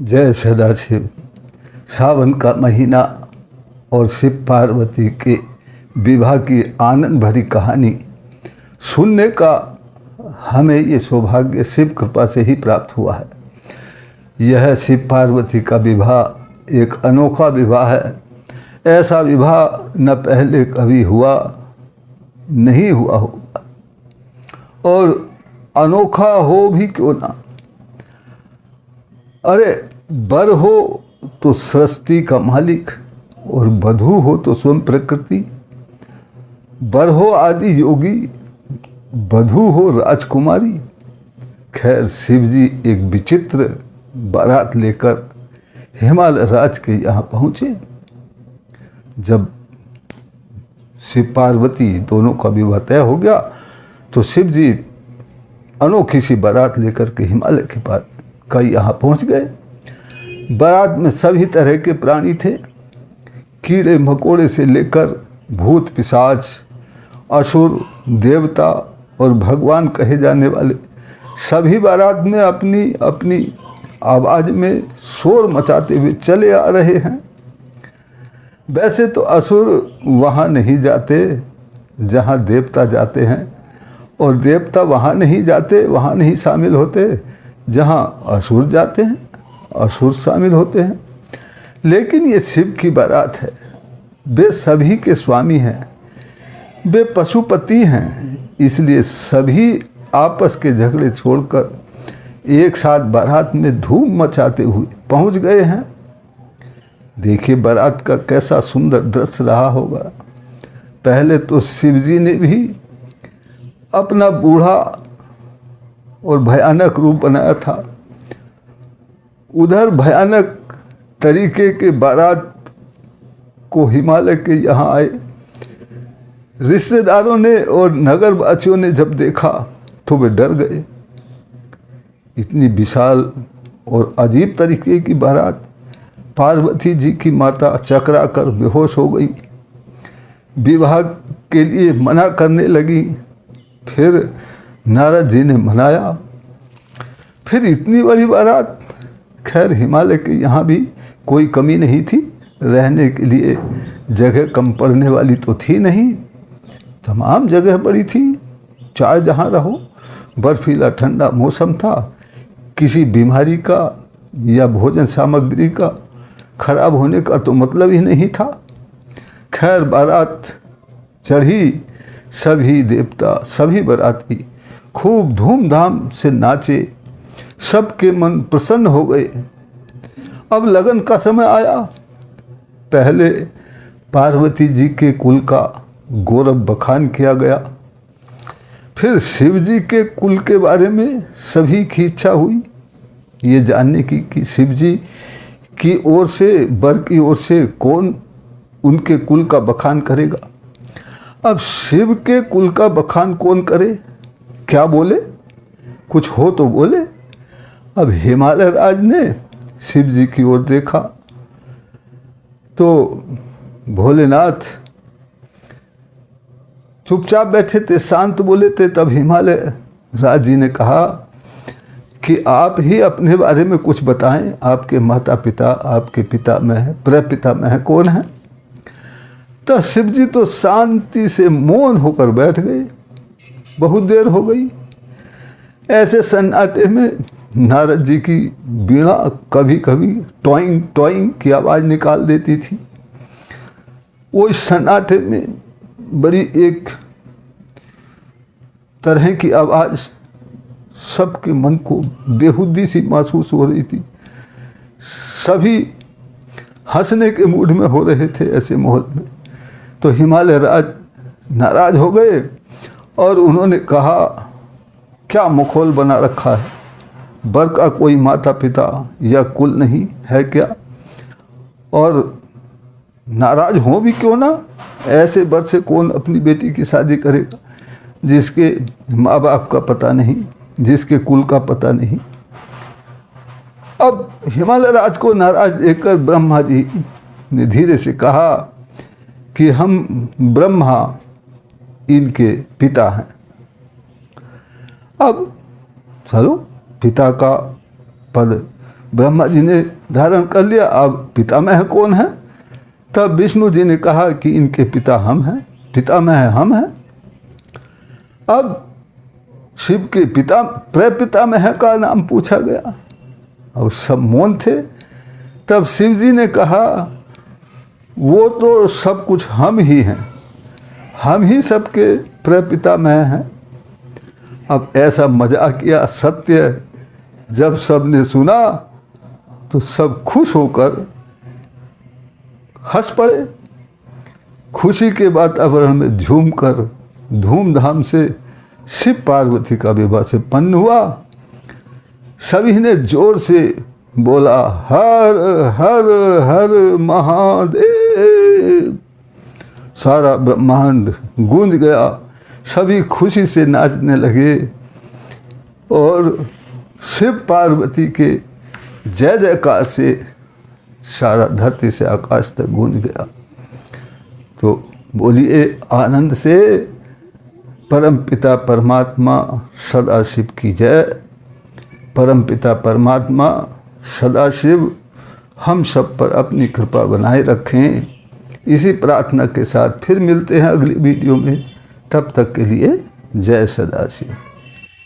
जय सदाशिव। सावन का महीना और शिव पार्वती के विवाह की आनंद भरी कहानी सुनने का हमें ये सौभाग्य शिव कृपा से ही प्राप्त हुआ है। यह शिव पार्वती का विवाह एक अनोखा विवाह है। ऐसा विवाह न पहले कभी हुआ नहीं हुआ होगा, और अनोखा हो भी क्यों ना। अरे वर हो तो सृष्टि का मालिक और वधू हो तो स्वयं प्रकृति। वर हो आदि योगी, वधू हो राजकुमारी। खैर शिव जी एक विचित्र बारात लेकर हिमालय राज के यहाँ पहुँचे। जब शिव पार्वती दोनों का विवाह तय हो गया तो शिव जी अनोखी सी बारात लेकर के हिमालय के पास का यहाँ पहुँच गए। बारात में सभी तरह के प्राणी थे, कीड़े मकोड़े से लेकर भूत पिशाच, असुर, देवता और भगवान कहे जाने वाले सभी बारात में अपनी अपनी आवाज़ में शोर मचाते हुए चले आ रहे हैं। वैसे तो असुर वहाँ नहीं जाते जहाँ देवता जाते हैं, और देवता वहाँ नहीं जाते, वहाँ नहीं शामिल होते जहाँ असुर जाते हैं, असुर शामिल होते हैं। लेकिन ये शिव की बारात है। वे सभी के स्वामी हैं, वे पशुपति हैं, इसलिए सभी आपस के झगड़े छोड़कर एक साथ बारात में धूम मचाते हुए पहुंच गए हैं। देखिए बारात का कैसा सुंदर दृश्य रहा होगा। पहले तो शिव जी ने भी अपना बूढ़ा और भयानक रूप बनाया था। उधर भयानक तरीके के बारात को हिमालय के यहाँ आए रिश्तेदारों ने और नगरवासियों ने जब देखा तो वे डर गए। इतनी विशाल और अजीब तरीके की बारात। पार्वती जी की माता चकरा कर बेहोश हो गई, विवाह के लिए मना करने लगी। फिर नारद जी ने मनाया। फिर इतनी बड़ी बारात। खैर हिमालय के यहाँ भी कोई कमी नहीं थी, रहने के लिए जगह कम पड़ने वाली तो थी नहीं, तमाम जगह बड़ी थी। चाहे जहाँ रहो, बर्फीला ठंडा मौसम था, किसी बीमारी का या भोजन सामग्री का खराब होने का तो मतलब ही नहीं था। खैर बारात चढ़ी, सभी देवता सभी बाराती खूब धूमधाम से नाचे, सबके मन प्रसन्न हो गए। अब लगन का समय आया। पहले पार्वती जी के कुल का गौरव बखान किया गया। फिर शिव जी के कुल के बारे में सभी की इच्छा हुई ये जानने की कि शिव जी की ओर से, वर की ओर से कौन उनके कुल का बखान करेगा। अब शिव के कुल का बखान कौन करे, क्या बोले, कुछ हो तो बोले। अब हिमालय राज ने शिव जी की ओर देखा तो भोलेनाथ चुपचाप बैठे थे, शांत बोले थे। तब हिमालय राज जी ने कहा कि आप ही अपने बारे में कुछ बताएं। आपके माता पिता, आपके पिता में है, प्रपिता में है, कौन है। तो शिव जी तो शांति से मौन होकर बैठ गए। बहुत देर हो गई। ऐसे सन्नाटे में नारद जी की वीणा कभी कभी टॉइंग टॉइंग की आवाज़ निकाल देती थी। वो इस सन्नाटे में बड़ी एक तरह की आवाज़ सबके मन को बेहुदी सी महसूस हो रही थी। सभी हंसने के मूड में हो रहे थे ऐसे माहौल में। तो हिमालय राज नाराज हो गए और उन्होंने कहा, क्या मखौल बना रखा है, वर का कोई माता पिता या कुल नहीं है क्या। और नाराज हो भी क्यों ना, ऐसे वर से कौन अपनी बेटी की शादी करेगा जिसके माँ बाप का पता नहीं, जिसके कुल का पता नहीं। अब हिमालय राज को नाराज देखकर ब्रह्मा जी ने धीरे से कहा कि हम ब्रह्मा इनके पिता हैं। अब चलो पिता का पद ब्रह्मा जी ने धारण कर लिया, अब पितामह कौन है? तब विष्णु जी ने कहा कि इनके पिता हम हैं, पितामह हम हैं। अब शिव के पिता प्रपितामह का नाम पूछा गया, और सब मौन थे। तब शिव जी ने कहा वो तो सब कुछ हम ही हैं, हम ही सबके प्रपितामह हैं। अब ऐसा मजाक किया सत्य जब सब ने सुना तो सब खुश होकर हंस पड़े। खुशी के वातावरण में झूमकर धूमधाम से शिव पार्वती का विवाह संपन्न हुआ। सभी ने जोर से बोला हर हर हर महादेव। सारा ब्रह्मांड गूंज गया, सभी खुशी से नाचने लगे और शिव पार्वती के जय जयकार से सारा धरती से आकाश तक गूंज गया। तो बोलिए आनंद से परम पिता परमात्मा सदाशिव की जय। परम पिता परमात्मा सदाशिव हम सब पर अपनी कृपा बनाए रखें। इसी प्रार्थना के साथ फिर मिलते हैं अगली वीडियो में। तब तक के लिए जय सदाशिव।